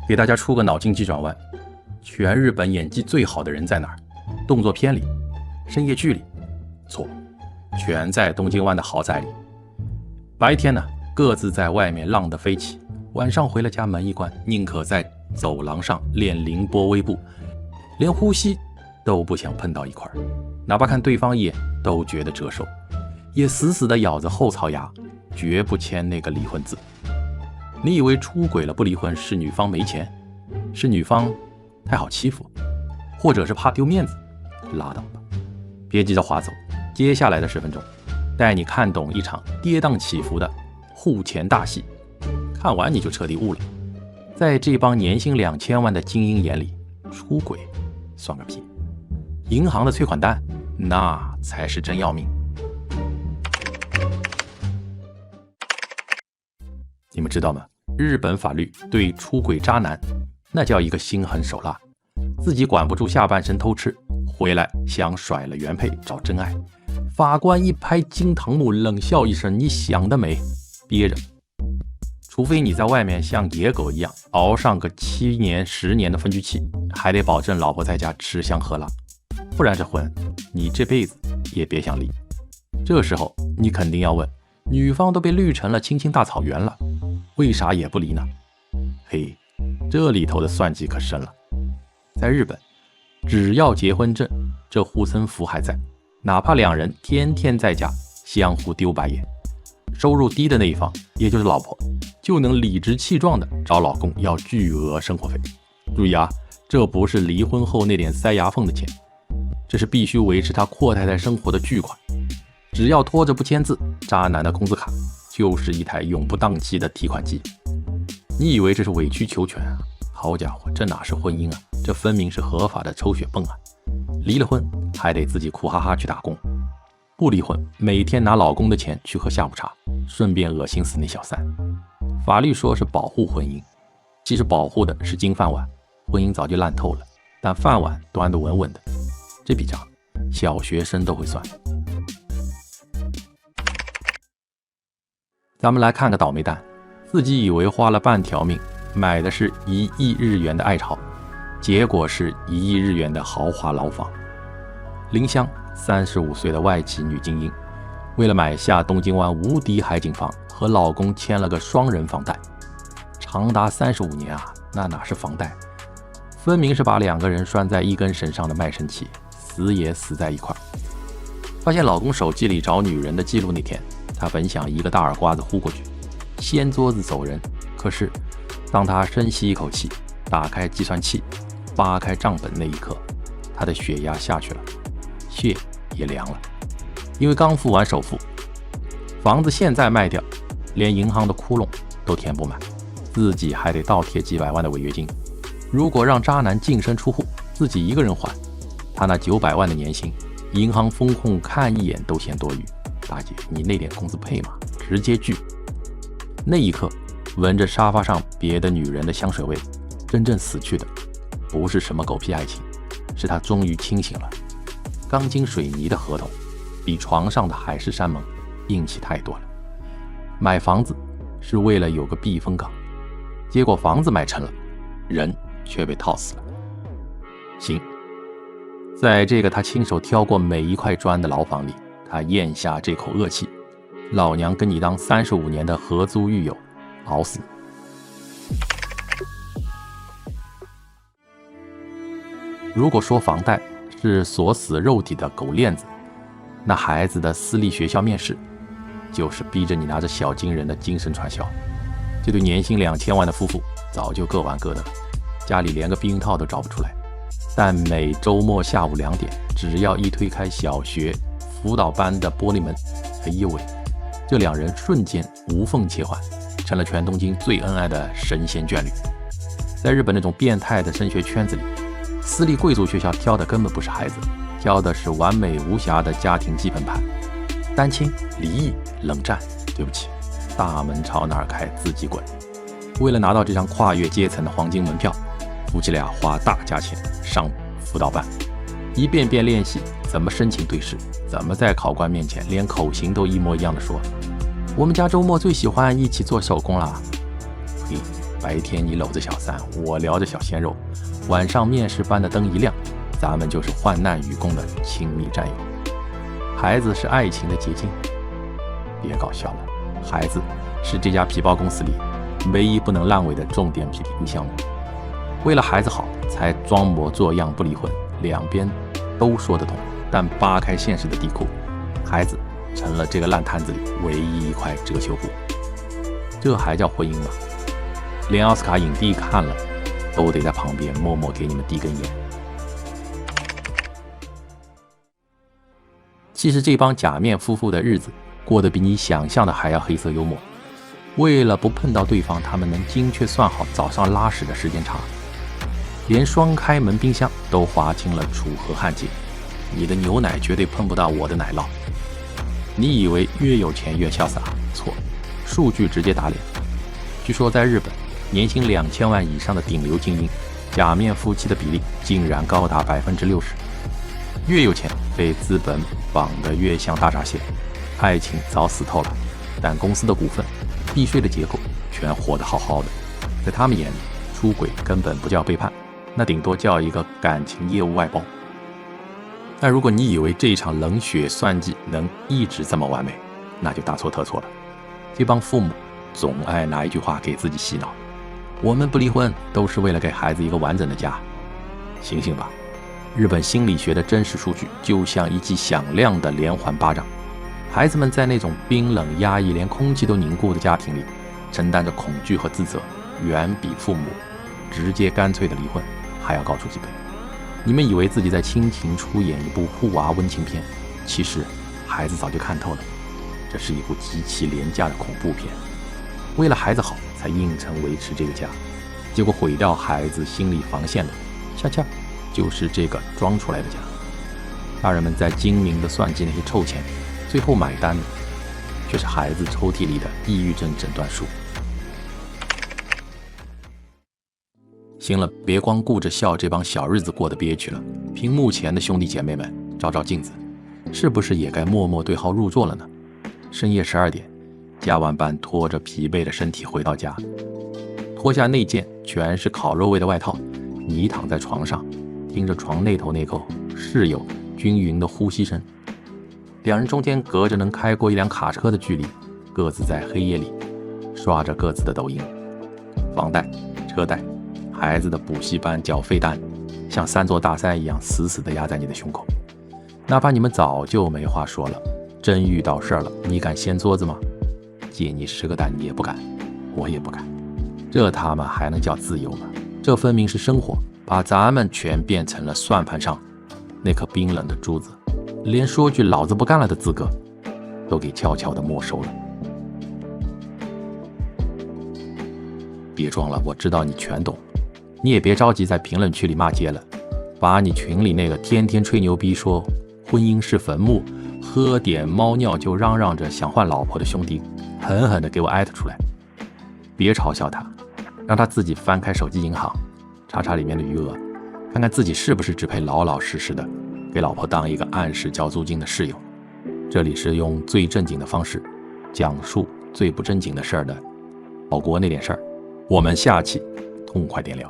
給大家出個腦筋急轉彎，全日本演技最好的人在哪兒？動作片裡？深夜劇裡？錯，全在東京灣的豪宅裡。白天呢，各自在外面浪得飛起，晚上回了家門一關，寧可在走廊上練凌波微步，連呼吸都不想碰到一塊兒，哪怕看對方一眼都覺得折壽，也死死地咬着後槽牙，絕不簽那個離婚字。你以為出軌了不離婚是女方沒錢，是女方太好欺負，或者是怕丟面子？拉倒吧，別急着划走。接下來的10分鐘，帶你看懂一場跌宕起伏的護錢大戲，看完你就徹底悟了。在這幫年薪2000萬的精英眼裡，出軌算個屁，銀行的催款單那才是真要命。你們知道吗？日本法律对出軌渣男那叫一個心狠手辣，自己管不住下半身偷吃，回來想甩了原配找真愛，法官一拍惊堂木，冷笑一聲：你想得美，憋着。除非你在外面像野狗一樣熬上個7年10年的分居期，還得保證老婆在家吃香喝辣，不然这婚你這輩子也別想離。這時候你肯定要問，女方都被綠成了青青大草原了，為啥也不離呢？嘿，這裡頭的算計可深了。在日本，只要結婚證這護身符還在，哪怕兩人天天在家相互丟白眼，收入低的那一方，也就是老婆，就能理直氣壯地找老公要巨額生活費。注意啊，這不是離婚後那點塞牙縫的錢，這是必須維持他闊太太生活的巨款。只要拖着不簽字，渣男的工資卡就是一台永不當期的提款機。你以為這是委曲求全啊？好家伙，這哪是婚姻啊，這分明是合法的抽血泵啊！離了婚還得自己苦哈哈去打工，不離婚每天拿老公的錢去喝下午茶，順便惡心死那小三。法律說是保護婚姻，其實保護的是金飯碗，婚姻早就爛透了，但飯碗端得穩穩的，這筆賬小學生都會算。咱們來看個倒霉蛋，自己以為花了半條命買的是1億日元的愛巢，結果是1億日元的豪華牢房。林香35歲的外企女精英，為了買下東京灣無敵海景房，和老公簽了個雙人房貸，長達35年啊，那哪是房貸，分明是把2個人拴在一根繩上的賣身契，死也死在一塊兒。發現老公手機裡找女人的記錄那天，他本想一個大耳刮子呼過去，掀桌子走人，可是當他深吸一口氣，打開計算器，扒開賬本那一刻，他的血壓下去了，血也涼了，因為剛付完首付，房子現在賣掉，連銀行的窟窿都填不滿，自己還得倒貼幾百萬的違約金。如果讓渣男淨身出戶，自己一個人還，他那900萬的年薪，銀行風控看一眼都嫌多余。大姐，你那點工資配嗎？直接拒。那一刻，聞着沙發上別的女人的香水味，真正死去的不是什麼狗屁愛情，是他終於清醒了。鋼筋水泥的合同比床上的海誓山盟硬氣太多了。買房子是為了有個避風港，結果房子買成了，人卻被套死了。行，在這個他親手挑過每一塊磚的牢房裡，他咽下這口惡氣，老娘跟你當35年的合租獄友，熬死你！如果說房貸是鎖死肉體的狗鏈子，那孩子的私立學校面試就是逼着你拿着小金人的精神傳销。這對年薪2000萬的夫婦早就各玩各的了，家裡連個避孕套都找不出來，但每周末下午2點，只要一推開小學輔導班的玻璃門，哎呦喂，這2人瞬間無縫切換，成了全東京最恩愛的神仙眷侶。在日本那種變態的升學圈子裡，私立貴族學校挑的根本不是孩子，挑的是完美無瑕的家庭基本盤。單親、離異、冷戰，對不起，大門朝哪兒開自己滾。為了拿到這張跨越階層的黃金門票，夫妻倆花大價錢上輔導班，一遍遍練習怎麼申請對視，怎麼在考官面前連口型都一模一樣的說，我們家周末最喜歡一起做手工啦。嘿，白天你摟着小三，我聊着小鮮肉，晚上面試班的燈一亮，咱們就是患難與共的親密戰友。孩子是愛情的结晶，別搞笑了，孩子是這家皮包公司裡唯一不能爛尾的重點 PPT 項目。為了孩子好，才裝模作樣不離婚，兩邊都說得通。但扒開現實的地庫，孩子成了這個爛攤子裡唯一一塊遮羞布。這還叫婚姻嗎？連奧斯卡影帝看了都得在旁邊默默給你們遞根煙。其實這幫假面夫婦的日子過得比你想象的還要黑色幽默。為了不碰到對方，他們能精確算好早上拉屎的時間差，連雙開門冰箱都劃清了楚河漢界。你的牛奶絕對碰不到我的奶酪。你以為越有錢越瀟灑？錯，數據直接打臉。據說在日本，年薪2000萬以上的頂流精英，假面夫妻的比例竟然高達60%。越有錢，被資本綁得越像大閘蟹，愛情早死透了，但公司的股份、避稅的結構全活得好好的。在他們眼裡，出軌根本不叫背叛，那頂多叫一個感情業務外包。但如果你以為這一場冷血算計能一直這麼完美，那就大錯特錯了。這幫父母總愛拿一句話給自己洗腦：我們不離婚都是為了給孩子一個完整的家。醒醒吧！日本心理學的真實數據就像一記響亮的連環巴掌。孩子們在那種冰冷壓抑連空氣都凝固的家庭裡，承擔着恐懼和自責，遠比父母直接乾脆的離婚還要高出幾倍。你們以為自己在傾情出演一部護娃溫情片，其實孩子早就看透了，這是一部極其廉價的恐怖片。為了孩子好才硬撐維持這個家，結果毀掉孩子心理防線的，恰恰就是這個裝出來的家。大人們在精明地算計那些臭錢，最後買單的卻是孩子抽屜裡的抑鬱症診斷書。行了，別光顧着笑這幫小日子過得憋屈了，屏幕前的兄弟姐妹們照照鏡子，是不是也該默默對号入座了呢？深夜12點，加完班拖着疲憊的身體回到家，脫下那件全是烤肉味的外套，你躺在床上，聽着床那頭那口室友均勻的呼吸聲，兩人中間隔着能開過一輛卡車的距離，各自在黑夜裡刷着各自的抖音，房貸、車貸、孩子的補習班繳費單，像3座大山一樣死死地壓在你的胸口。哪怕你們早就沒話說了，真遇到事兒了，你敢掀桌子嗎？借你10個膽你也不敢，我也不敢。這他媽還能叫自由嗎？這分明是生活把咱們全變成了算盤上那顆冰冷的珠子，連說句老子不幹了的資格都給悄悄地沒收了。別裝了，我知道你全懂。你也別着急在評論區裡罵街了，把你群裡那個天天吹牛逼說婚姻是墳墓，喝點貓尿就嚷嚷着想換老婆的兄弟狠狠地給我艾特出来。別嘲笑他，讓他自己翻開手机銀行，查查裡面的餘額，看看自己是不是只配老老實實的給老婆當一個按時交租金的室友。這裡是用最正經的方式講述最不正經的事兒的保國那點事兒，我們下期痛快點聊。